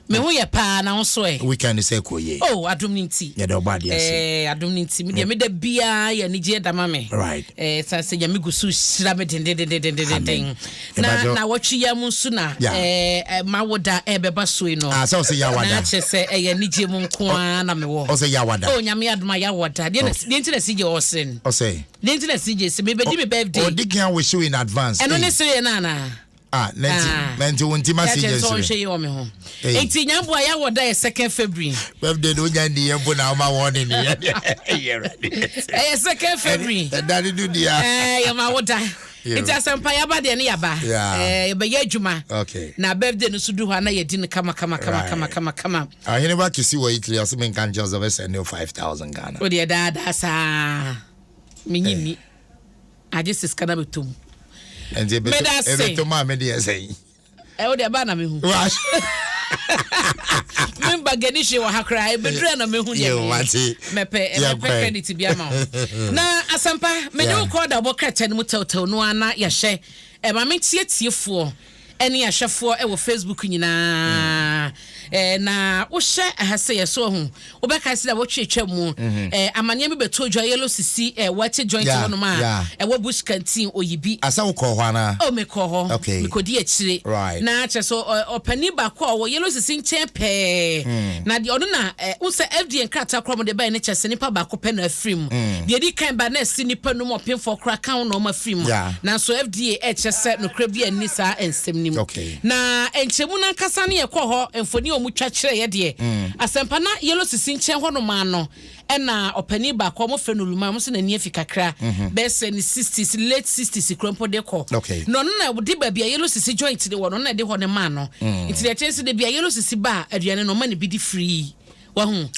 me ho ye pa na so e weekend say ko ye oh Adom Nti ye do bad yes Adom Nti me da bia ye ni je dama me right sa se ya me gusu shira me den na watchi ya mu su na ma woda e beba so no so say ya wada na che se ye ni je mu nko na me wo o say ya wada oh nyame adoma ya wada de nti na sije osen o say de nti na sije se me be di me birthday o digan we show in advance eno ne se na nanti wonti message so hwe yo me ho enti nyambo ya woda e 2nd February birthday no nya ndi yembo na ma woni ni ye ready 2nd February daddy do dia ya ma woda enti asampa ya ba de ne ya ba ye be ya adwuma okay na birthday no sudu ha na ye di ne kama ahene ba kisi wo Italy asem kan just of send 5,000 Ghana o de da sa minyimi aje siskana betum and they beto ma me dey say o de ba na me hu memba ganishe wa hakra e bedre na me hu ye mepe credit bia ma na asampa me dey call da bokata no tawtaw no ana ya hye e ma me tietiefo ene ya hwefo e wo Facebook nyina na wo hye ahase ye so hu wo be ka se da wo twetwa mu amanye me beto dwa yellow sisi wache joint no ma wo bush canteen oyibi asa wo ko ho ana o me ko ho me ko di akire na che so opani ba ko wo yellow sisi nche pe na di ono na wo se FD nkrata krom de ba ne che se nipa ba ko pe na afrim de di kan ba na si nipa no mo pin for kra kan no ma afrim na so FDA che se no kra bi ani sa ensem na enchemu na nkasa ne yekọ ho emfoni omutwa kire ye de asempa na yellow sisi nche ho no ma no na opani ba ko mo fenuluma mo se na ni afika kra be se ni 60s late 60s krompo de ko no na de ba bia yellow sisi joint de wo no na de ho ne ma no nti de chance de bia yellow sisi ba aduane no ma ne bi di free wahu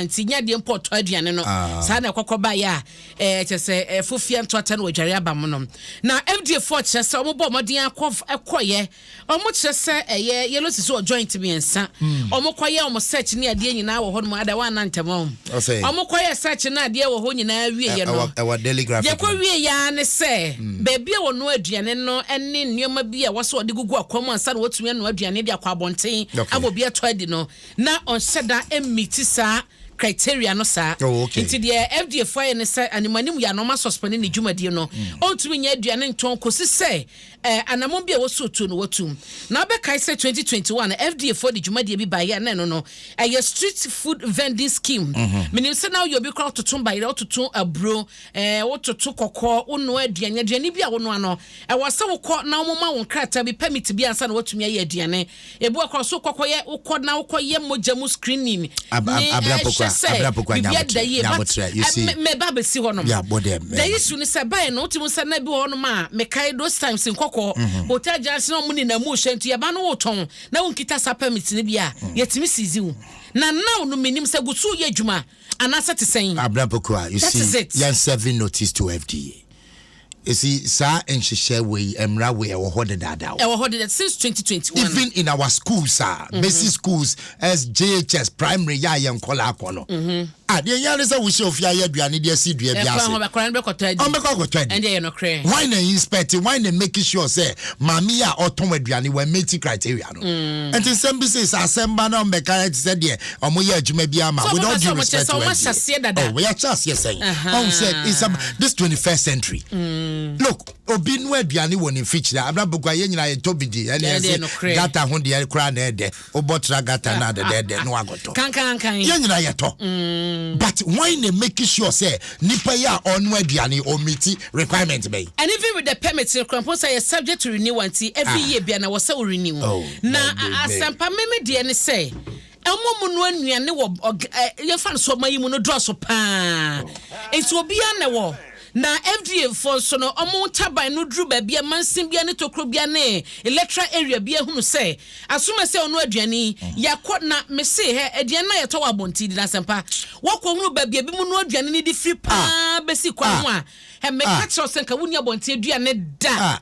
nti nya de import aduane no sa na kokoba ya chese fofia ntota na wadware abam no na FD4 chese omo bo modin akoye omo chese yellow sisi o joint bi ensa omo koye omo search ne ade nyina wo ho no ada wa na ntamo omo koye search na ade wo ho nyina wie ye no our daily graphic ye ko wie ya ne se baby wo no aduane no ene nneoma bi a wo so de gugu akwam ansa na wotumi no aduane de akwa abonten abobi ato adi no na on seda emiti sa criteria no sa into the FDA fire ne say animanim ya no ma suspend ni dwumadi no ontumi nya aduane nton kosi say anamon bia wo so to no watum na be kai say 2021 FDA for the dwumadi bi ba ya na no street food vending scheme meaning say now you be crowd to tum ba ire to abro wo to kokko ono aduane bia wo no ano wo se wo kọ na wo ma wo krata bi permit bi ansa na watumi ya aduane ebu akọ so kokko ye wo kọ na wo kọ ye mojamu screening Abrapokwa you see me baba si hono the issue ni say buy no timu say na bi hono ma me kai those times in kokko hotel jansi no muni na mu hyentu ye ba no woton na wonkita sa permit ni bia yetimi sizi wu na now no menim say gusu ye adwuma anasa te sen Abrapokwa you see yan serving notice to FDA. You see, sir, and she share way emra way or hold dada. I hold it since 2021. Even in our schools, sir, basic schools as JHS primary ya young kola kono. The young we show if you aduane dey see dua bia say. And they no cray. Why na inspect? Why na make sure say mami a oton aduane we meet criteria no. And in some business asemba na mbeka say there omo ye adwuma bia ma we don't do respect. Oh, we are just yes saying. Said it's this 21st century. Look, obi no aduane won in feature. Abrabogwa ye nyina ye tobidi. Gata ho de kra na ede. Obotra gata na de no agoto. Kan. Ye nyina ye to. But why they making sure say nipa ya onu aduane o meet requirement be. And even with the permits the compose is subject to renewal every year bia na was renew. Na asampa meme de ne say elmo mu no anuane wo ye fan so mayimu no Dwaso pa. Enti obi na wo na FDA for so no omo taban no dru ba bia mansim bia ne tokro bia ne electoral area bia hunu say asuma say ono aduane yakọ na me say he aduane na yeto wabonti di na sempa wokọ hunu ba bia bi mu no aduane ne di free pa besi kwa ho a he me catch us nka wuni abonti aduane da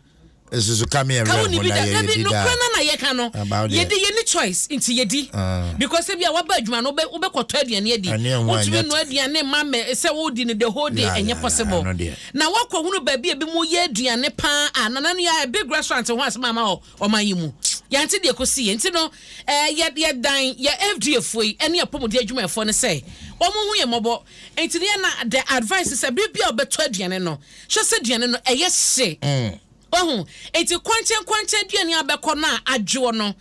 Esusu come here no na ye ka no ye de ye ni choice inti ye di because e bia wa ba adwuma no be koto aduane ye di wotumi no aduane ma me se wo di ne the whole day enye possible na wakọ hunu ba bia bi mu ye aduane pa anana no ya big restaurant ho asema ma o ma yimu yanti de kosi enti no ye dan ye FDA foi ene apomodi adwuma efo ne say omo hu ye mobo enti ne na the advice is bibia obeto aduane no hwe se aduane no eye hye ohu enti kwanche aduane abekọ na adwo no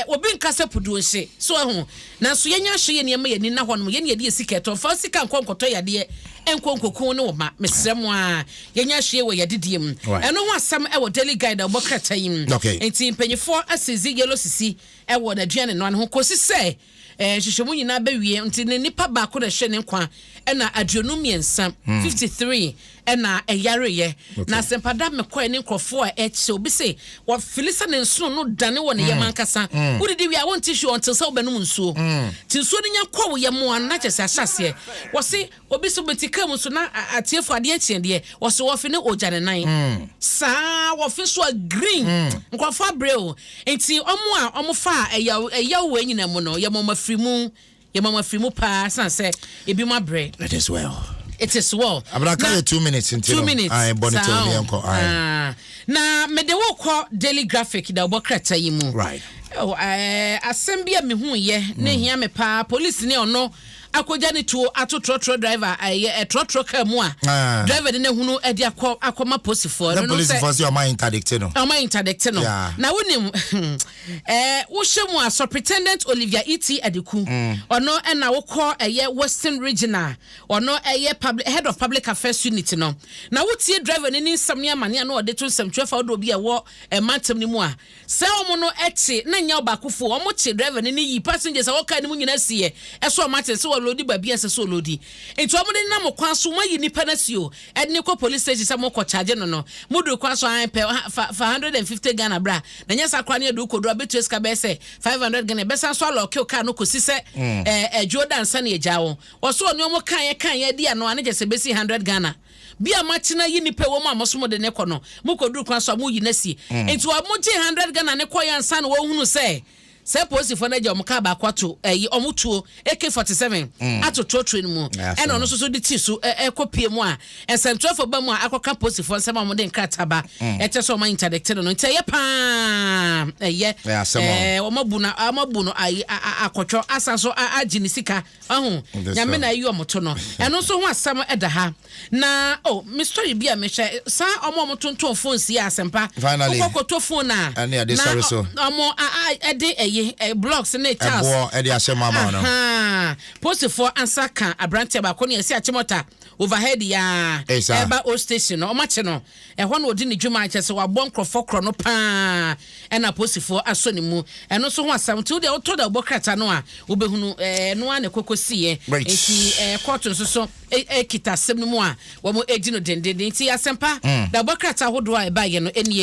obi nkase pudu hye so ohu na so yenya hye ne ma ye ni na ho no ye ne ye de sika to fa sika nkonkoto yade enkonkokun ne wo ma mesrem a yenya hye wo yadedie mu eno ho asam e wo daily guide obokrata yim enti mpanyefo asizi yellow sisi e wo na aduane no an ho kosi se hwehwemu nyina bawie enti ne nipa ba ko na hye ne nkwa ena aduonu miensa 53 ena eyareye na sempada mekọ ne nkrofo a eche obi se wa filisa ne nsuo no dane wo ne yemankasa udidi wi a won tishu until se obenum nsuo tinsuo ne nya kọ wo yemu an na chese ahyase wo se obi so betika mu so na atiefo ade achiende wo se wo fi ne ojane nan sa wo fi so green nkrofo abreo enti omo a omo fa eya wo nyina mu no yemoma frimu pa sanse ebi ma bre it is well abra 2 minutes until 2 minutes I bonito me enko na me de wo kọ daily graphic da obokrata yi mu right asembia me hu ye na hia me pa police ne ono akoja ne tuo atotro driver trotro ka mu a driver ne hunu e de akoma posifo no police force your mind interdict no na wonim wo hwemu a superintendent Olivia E.T. Adeku ono na wo kọ Western Regional ono head of public affairs unit no na wo tie driver ne nsam ne amane na ode to nsam twefa odo bi wo mantem ne mu a se omo no eche na nya obakofo omo che driver ne yi passengers a wo ka ne mu nyina sie eso matem se lodi babia se so lodi enti omo de nam kwan so mayi nipa na sio edne ko police station se mo ko charge no mudu kwan so an pe 150 Ghana bra na nya sakwa ne do kodo abetu eska be se 500 Ghana be san so aloke ka no ko si se Jordan sa ne ejawo wo so ne omo kan ye dia no ane je se be si 100 Ghana bia machina yi nipa wo ma moso de ne ko no mo kodu kwan so mo yi na si enti wo mo je 100 Ghana ne ko yan sa no wo hunu se posi for na je omka ba kwato omutuo AK47 ato trotro mu ena ono so de ti so ekopie mu a ensentro for ba mu a akoka posi for nsema mo de nkrata ba eche so ma interdict no ntie pa omabu no akotwo asanso agini sika ahu nyame na yi omoto no eno so ho asam eda ha na me story bia me hwe sa omotonton phone si asempa okokoto phone na omo ede blocks ne Charles edi asema ma no post for answer kan abrante ba ko ne esi achimota overhead ya eba o station no mache no ho na odi ne dwuma achese wa bon krofo kro no pa na post for aso ne mu eno so ho asam ti o to da obokrata no a obehunu no a ne kokosi ye enti court nso so kita sem no mu a wo mo edi no dendende enti asempa da obokrata hodo a eba ye no eni